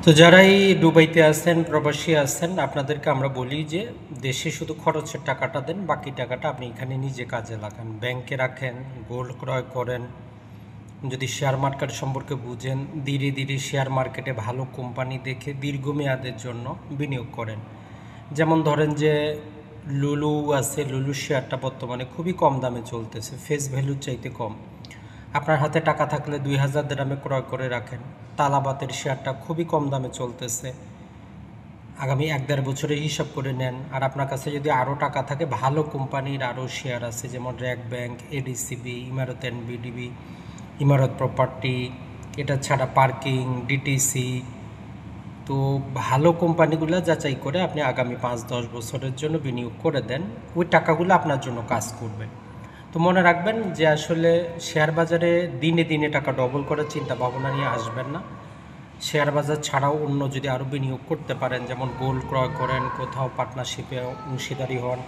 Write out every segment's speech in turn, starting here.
তো যারাই দুবাইতে আছেন, প্রবাসী আছেন, আপনাদেরকে আমরা বলি যে দেশে শুধু খরচের টাকাটা দেন, বাকি টাকাটা আপনি এখানে নিজে কাজে লাগান। ব্যাংকে রাখেন, গোল্ড ক্রয় করেন। যদি শেয়ার মার্কেট সম্পর্কে বুঝেন, ধীরে ধীরে শেয়ার মার্কেটে ভালো কোম্পানি দেখে দীর্ঘমেয়াদের জন্য বিনিয়োগ করেন। যেমন ধরেন যে লুলু আছে, লুলু শেয়ারটা বর্তমানে খুবই কম দামে চলতেছে, ফেস ভ্যালুর চাইতে কম। আপনার হাতে টাকা থাকলে 2000 দিরহামে ক্রয় করে রাখেন। তালাবাতের শেয়ারটা খুবই কম দামে চলতেছে, আগামী 1-1.5 বছরে হিসাব করে নেন। আর আপনার কাছে যদি আরও টাকা থাকে, ভালো কোম্পানির আরও শেয়ার আছে, যেমন র্যাক ব্যাংক, এডিসিবি, ইমারত এনবিডিবি, ইমারত প্রপার্টি, এটা ছাড়া পার্কিং, ডিটিসি। তো ভালো কোম্পানিগুলো যাচাই করে আপনি আগামী 5-10 বছরের জন্য বিনিয়োগ করে দেন, ওই টাকাগুলো আপনার জন্য কাজ করবে। তো মনে রাখবেন যে আসলে শেয়ার বাজারে দিনে দিনে টাকা ডবল করার চিন্তা ভাবনা নিয়ে আসবেন না। শেয়ার বাজার ছাড়াও অন্য যদি আরও বিনিয়োগ করতে পারেন, যেমন গোল্ড ক্রয় করেন, কোথাও পার্টনারশিপে অংশীদারি হন,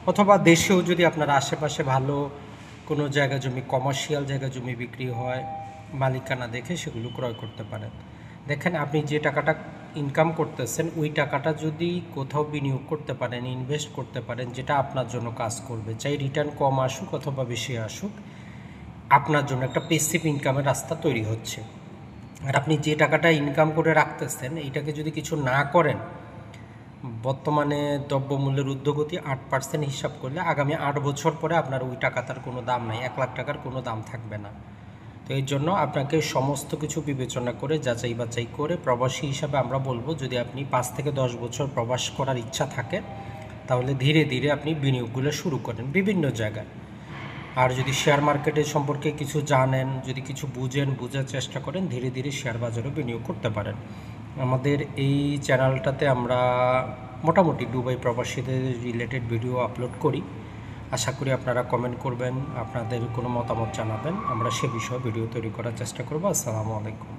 অথবা দেশেও যদি আপনার আশেপাশে ভালো কোনো জায়গা জমি, কমার্শিয়াল জায়গা জমি বিক্রি হয়, মালিকানা দেখে সেগুলো ক্রয় করতে পারেন। দেখেন, আপনি যে টাকাটা ইনকাম করতেছেন, ওই টাকাটা যদি কোথাও বিনিয়োগ করতে পারেন, ইনভেস্ট করতে পারেন, যেটা আপনার জন্য কাজ করবে, চাই রিটার্ন কম আসুক অথবা বেশি আসুক, আপনার জন্য একটা প্যাসিভ ইনকামের রাস্তা তৈরি হচ্ছে। আর আপনি যে টাকাটা ইনকাম করে রাখতেছেন, এইটাকে যদি কিছু না করেন, বর্তমানে দ্রব্যমূল্যের ঊর্ধ্বগতি 8% হিসাব করলে আগামী 8 বছর পরে আপনার ওই টাকাটার কোনো দাম নাই, 1 লাখ টাকার কোনো দাম থাকবে না। তো এই জন্য আপনাকে সমস্ত কিছু বিবেচনা করে, যাচাই বাছাই করে, প্রবাসী হিসাবে আমরা বলবো, যদি আপনি 5 থেকে 10 বছর প্রবাস করার ইচ্ছা থাকে, তাহলে ধীরে ধীরে আপনি বিনিয়োগগুলো শুরু করেন বিভিন্ন জায়গায়। আর যদি শেয়ার মার্কেটের সম্পর্কে কিছু জানেন, যদি কিছু বুঝেন, বোঝার চেষ্টা করেন, ধীরে ধীরে শেয়ার বাজারেও বিনিয়োগ করতে পারেন। আমাদের এই চ্যানেলটাতে আমরা মোটামুটি দুবাই প্রবাসীদের রিলেটেড ভিডিও আপলোড করি। আশা করি আপনারা কমেন্ট করবেন, আপনাদের কোনো মতামত জানাবেন, আমরা সে বিষয়ে ভিডিও তৈরি করার চেষ্টা করব। আসসালামু আলাইকুম।